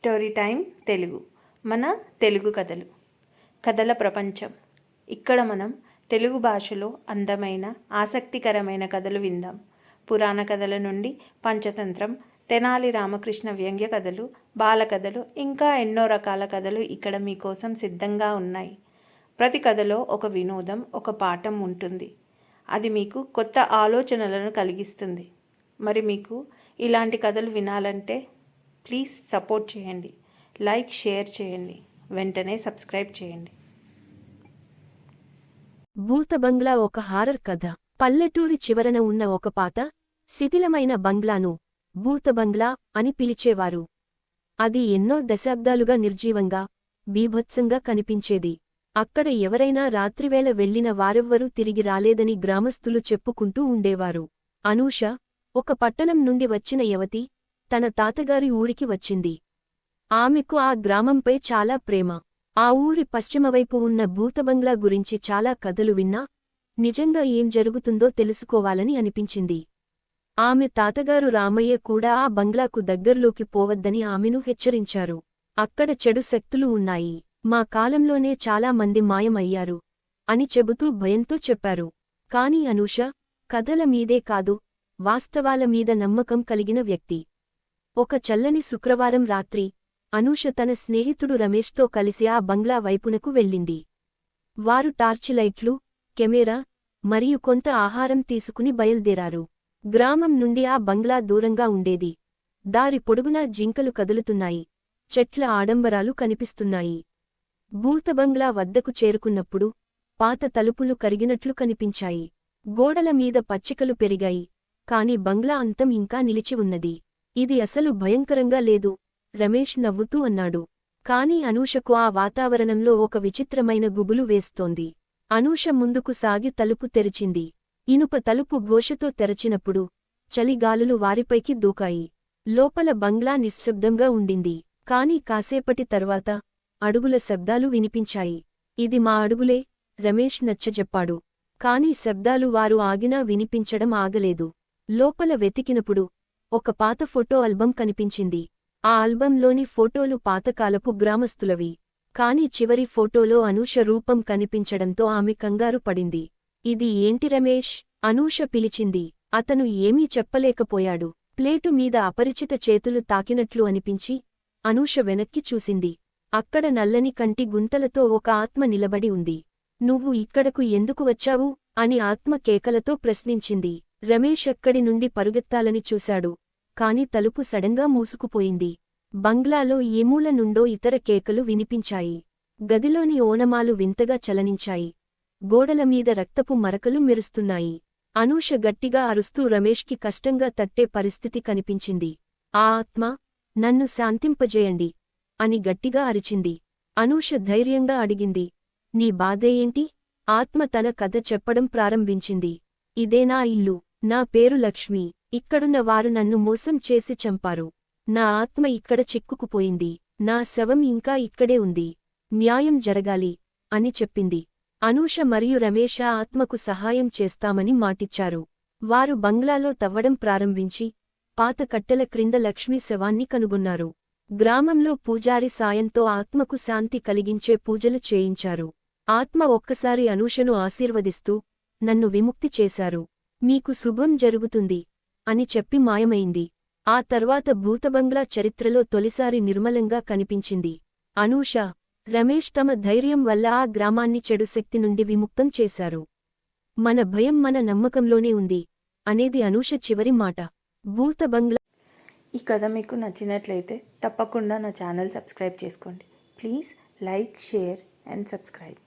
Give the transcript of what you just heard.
Story time Telugu. మన తెలుగు కథలు, కథల ప్రపంచం. ఇక్కడ మనం తెలుగు భాషలో అందమైన ఆసక్తికరమైన కథలు విందాం. పురాణ కథల నుండి పంచతంత్రం, తెనాలి రామకృష్ణ వ్యంగ్య కథలు, బాల కథలు, ఇంకా ఎన్నో రకాల కథలు ఇక్కడ మీకోసం సిద్ధంగా ఉన్నాయి. ప్రతి కథలో ఒక వినోదం, ఒక పాఠం ఉంటుంది. అది మీకు కొత్త ఆలోచనలను కలిగిస్తుంది. మరి మీకు ఇలాంటి కథలు వినాలంటే ప్లీజ్ సపోర్ట్ చేయండి, లైక్, షేర్ చేయండి, వెంటనే సబ్స్క్రైబ్ చేయండి. భూత బంగ్లా ఒక హారర్ కథ. పల్లెటూరి చివరన ఉన్న ఒక పాత శిథిలమైన బంగ్లాను భూత బంగ్లా అని పిలిచేవారు. అది ఎన్నో దశాబ్దాలుగా నిర్జీవంగా, బీభత్సంగా కనిపించేది. అక్కడ ఎవరైనా రాత్రివేళ వెళ్లిన వారెవ్వరూ తిరిగి రాలేదని గ్రామస్థులు చెప్పుకుంటూ ఉండేవారు. అనూష, ఒక పట్టణం నుండి వచ్చిన యవతి, తన తాతగారి ఊరికి వచ్చింది. ఆమెకు ఆ గ్రామంపై చాలా ప్రేమ. ఆ ఊరి పశ్చిమవైపు ఉన్న భూతబంగ్లా గురించి చాలా కథలు విన్నా, నిజంగా ఏం జరుగుతుందో తెలుసుకోవాలని అనిపించింది. ఆమె తాతగారు రామయ్య కూడా ఆ బంగ్లాకు దగ్గర్లోకి పోవద్దని ఆమెను హెచ్చరించారు. అక్కడ చెడు శక్తులు ఉన్నాయి, మా కాలంలోనే చాలా మంది మాయమయ్యారు అని చెబుతూ భయంతో చెప్పారు. కాని అనూష కథల మీదే కాదు, వాస్తవాల మీద నమ్మకం కలిగిన వ్యక్తి. ఒక చల్లని శుక్రవారం రాత్రి అనూష తన స్నేహితుడు రమేష్తో కలిసి ఆ బంగ్లా వైపునకు వెళ్ళింది. వారు టార్చిలైట్లు, కెమెరా మరియు కొంత ఆహారం తీసుకుని బయల్దేరారు. గ్రామం నుండి ఆ బంగ్లా దూరంగా ఉండేది. దారి పొడుగునా జింకలు కదులుతున్నాయి, చెట్ల ఆడంబరాలు కనిపిస్తున్నాయి. భూతబంగ్లా వద్దకు చేరుకున్నప్పుడు పాత తలుపులు కరిగినట్లు కనిపించాయి. గోడల మీద పచ్చికలు పెరిగాయి, కాని బంగ్లా అంతం ఇంకా నిలిచి ఉన్నది. ఇది అసలు భయంకరంగా లేదు, రమేష్ నవ్వుతూ అన్నాడు. కాని అనూషకు ఆ వాతావరణంలో ఒక విచిత్రమైన గుబులు వేస్తోంది. అనూష ముందుకు సాగి తలుపు తెరిచింది. ఇనుప తలుపు ఘోషతో తెరచినప్పుడు చలిగాలులు వారిపైకి దూకాయి. లోపల బంగ్లా నిశ్శబ్దంగా ఉండింది. కాని కాసేపటి తర్వాత అడుగుల శబ్దాలు వినిపించాయి. ఇది మా అడుగులే, రమేష్ నచ్చజెప్పాడు. కాని శబ్దాలు వారు ఆగినా వినిపించడం ఆగలేదు. లోపల వెతికినప్పుడు ఒక పాత ఫోటో ఆల్బం కనిపించింది. ఆ ఆల్బంలోని ఫోటోలు పాతకాలపు గ్రామస్తులవి. కాని చివరి ఫోటోలో అనూష రూపం కనిపించడంతో ఆమె కంగారు పడింది. ఇది ఏంటి రమేష్? అనూష పిలిచింది. అతను ఏమీ చెప్పలేకపోయాడు. ప్లేటు మీద అపరిచిత చేతులు తాకినట్లు అనిపించి అనూష వెనక్కి చూసింది. అక్కడ నల్లని కంటి గుంతలతో ఒక ఆత్మ నిలబడి ఉంది. నువ్వు ఇక్కడకు ఎందుకు వచ్చావు అని ఆత్మ కేకలతో ప్రశ్నించింది. రమేష్ అక్కడి నుండి పరుగెత్తాలని చూశాడు, కాని తలుపు సడన్గా మూసుకుపోయింది. బంగ్లాలో ఏమూల నుండో ఇతర కేకలు వినిపించాయి. గదిలోని ఓనమాలు వింతగా చలనించాయి. గోడలమీద రక్తపు మరకలు మెరుస్తున్నాయి. అనూష గట్టిగా అరుస్తూ రమేష్కి కష్టంగా తట్టే పరిస్థితి కనిపించింది. ఆ ఆత్మ, నన్ను శాంతింపజేయండి అని గట్టిగా అరిచింది. అనూష ధైర్యంగా అడిగింది, నీ బాధేయేంటి? ఆత్మ తన కథ చెప్పడం ప్రారంభించింది. ఇదే నా ఇల్లు, నా పేరు లక్ష్మి. ఇక్కడున్న వారు నన్ను మోసం చేసి చంపారు. నా ఆత్మ ఇక్కడ చిక్కుకుపోయింది. నా శవం ఇంకా ఇక్కడే ఉంది. న్యాయం జరగాలి అని చెప్పింది. అనూష మరియు రమేష్ ఆ ఆత్మకు సహాయం చేస్తామని మాటిచ్చారు. వారు బంగ్లాలో తవ్వడం ప్రారంభించి పాత కట్టెల క్రింద లక్ష్మీ శవాన్ని కనుగొన్నారు. గ్రామంలో పూజారి సాయంతో ఆత్మకు శాంతి కలిగించే పూజలు చేయించారు. ఆత్మ ఒక్కసారి అనూషను ఆశీర్వదిస్తూ, నన్ను విముక్తి చేశారు, మీకు శుభం జరుగుతుంది అని చెప్పి మాయమైంది. ఆ తర్వాత భూతబంగ్లా చరిత్రలో తొలిసారి నిర్మలంగా కనిపించింది. అనూష, రమేష్ తమ ధైర్యం వల్ల ఆ గ్రామాన్ని చెడు శక్తి నుండి విముక్తం చేశారు. మన భయం మన నమ్మకంలోనే ఉంది అనేది అనూష చివరి మాట. భూతబంగ్లా. ఈ కథ మీకు నచ్చినట్లయితే తప్పకుండా నా ఛానల్ సబ్స్క్రైబ్ చేసుకోండి. Please like, share and subscribe.